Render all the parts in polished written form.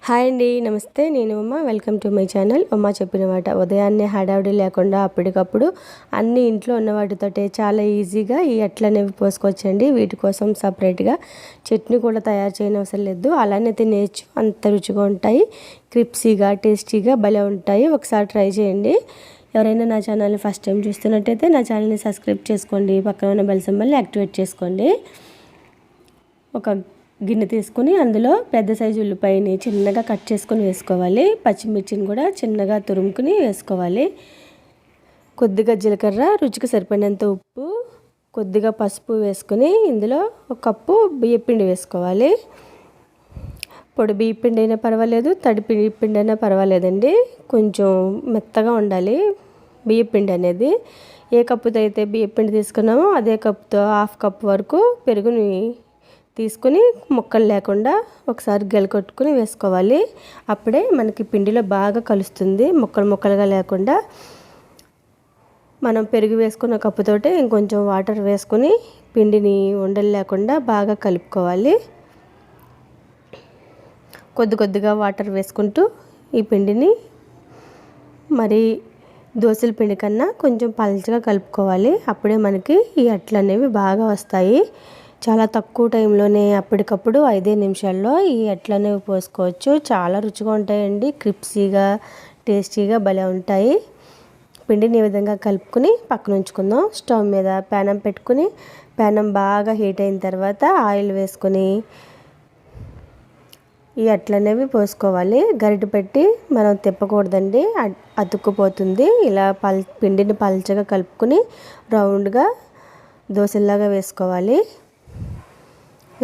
Hi అండి, నమస్తే. నేను ఉమ్మ. Welcome to my channel. ఉమ్మ చెప్పిన మాట. ఉదయాన్నే హడావిడి లేకుండా అప్పటికప్పుడు అన్ని ఇంట్లో ఉన్న వాటితోటే చాలా ఈజీగా ఈ అట్లనేవి పోసుకోవచ్చండి. వీటి కోసం సపరేట్గా చట్నీ కూడా తయారు చేయని అవసరం లేదు. అలానే తినేయచ్చు, అంత రుచిగా ఉంటాయి. క్రిప్సీగా టేస్టీగా భలే ఉంటాయి. ఒకసారి ట్రై చేయండి. ఎవరైనా నా ఛానల్ని ఫస్ట్ టైం చూస్తున్నట్టయితే నా ఛానల్ని సబ్స్క్రైబ్ చేసుకోండి. పక్కన ఉన్న బెల్ సింబల్ని యాక్టివేట్ చేసుకోండి. ఒక గిన్నె తీసుకుని అందులో పెద్ద సైజు ఉల్లిపాయని చిన్నగా కట్ చేసుకొని వేసుకోవాలి. పచ్చిమిర్చిని కూడా చిన్నగా తురుముకుని వేసుకోవాలి. కొద్దిగా జీలకర్ర, రుచికి సరిపడినంత ఉప్పు, కొద్దిగా పసుపు వేసుకొని ఇందులో ఒక కప్పు బియ్యపిండి వేసుకోవాలి. పొడి బియ్యపిండి అయినా పర్వాలేదు, తడి బియ్యపిండి అయినా పర్వాలేదండి. కొంచెం మెత్తగా ఉండాలి బియ్యపిండి అనేది. ఏ కప్పుతో అయితే బియ్యపిండి తీసుకున్నామో అదే కప్పుతో హాఫ్ కప్ వరకు పెరుగుని తీసుకుని ముక్కలు లేకుండా ఒకసారి గెలకొట్టుకుని వేసుకోవాలి. అప్పుడే మనకి పిండిలో బాగా కలుస్తుంది, ముక్కలు ముక్కలుగా లేకుండా. మనం పెరుగు వేసుకున్న కప్పుతోటే ఇంకొంచెం వాటర్ వేసుకొని పిండిని ఉండలు లేకుండా బాగా కలుపుకోవాలి. కొద్ది కొద్దిగా వాటర్ వేసుకుంటూ ఈ పిండిని మరి దోసల పిండి కన్నా కొంచెం పలచగా కలుపుకోవాలి. అప్పుడే మనకి ఈ అట్లు అనేవి బాగా వస్తాయి. చాలా తక్కువ టైంలోనే అప్పటికప్పుడు 5 నిమిషాల్లో ఈ అట్లనే పోసుకోవచ్చు. చాలా రుచిగా ఉంటాయండి. క్రిప్సీగా టేస్టీగా భలే ఉంటాయి. పిండిని ఈ విధంగా కలుపుకుని పక్కన ఉంచుకుందాం. స్టవ్ మీద ప్యానం పెట్టుకుని ప్యానం బాగా హీట్ అయిన తర్వాత ఆయిల్ వేసుకొని ఈ అట్లనేవి పోసుకోవాలి. గరిటె పెట్టి మనం తిప్పకూడదండి, అతుక్కుపోతుంది. ఇలా పిండిని పల్చగా కలుపుకుని రౌండ్గా దోశలాగా వేసుకోవాలి.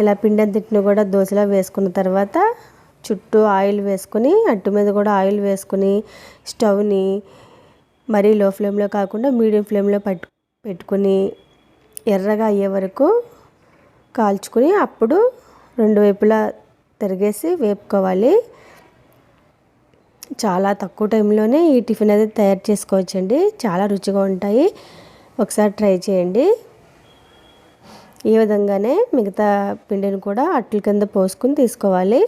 ఇలా పిండి అంతటిని కూడా దోశలా వేసుకున్న తర్వాత చుట్టూ ఆయిల్ వేసుకొని అట్టు మీద కూడా ఆయిల్ వేసుకొని స్టవ్ని మరీ లో ఫ్లేమ్లో కాకుండా మీడియం ఫ్లేమ్లో పెట్టుకుని ఎర్రగా అయ్యే వరకు కాల్చుకుని అప్పుడు రెండు వైపులా తిరిగేసి వేపుకోవాలి. చాలా తక్కువ టైంలోనే ఈ టిఫిన్ అనేది తయారు చేసుకోవచ్చండి. చాలా రుచిగా ఉంటాయి. ఒకసారి ట్రై చేయండి. ఈ విధంగానే మిగతా పిండిని కూడా అట్ల కింద పోసుకుని తీసుకోవాలి.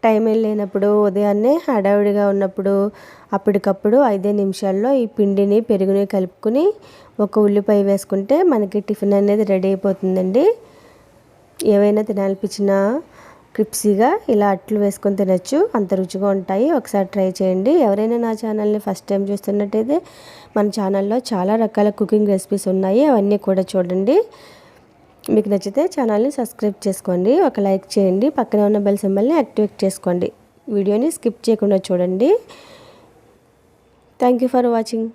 టైం లేనప్పుడు, ఉదయాన్నే హడావిడిగా ఉన్నప్పుడు అప్పటికప్పుడు 5 నిమిషాల్లో ఈ పిండిని పెరుగుని కలుపుకుని ఒక ఉల్లిపాయ వేసుకుంటే మనకి టిఫిన్ అనేది రెడీ అయిపోతుందండి. ఏవైనా తినాలనిపించినా క్రిప్సీగా ఇలా అట్లు వేసుకొని తినచ్చు, అంత రుచిగా ఉంటాయి. ఒకసారి ట్రై చేయండి. ఎవరైనా నా ఛానల్ని ఫస్ట్ టైం చూస్తున్నట్టయితే మన ఛానల్లో చాలా రకాల కుకింగ్ రెసిపీస్ ఉన్నాయి, అవన్నీ కూడా చూడండి. మీకు నచ్చితే ఛానల్ని సబ్స్క్రైబ్ చేసుకోండి, ఒక లైక్ చేయండి, పక్కనే ఉన్న బెల్ సింబల్ని యాక్టివేట్ చేసుకోండి. వీడియోని స్కిప్ చేయకుండా చూడండి. Thank you for watching.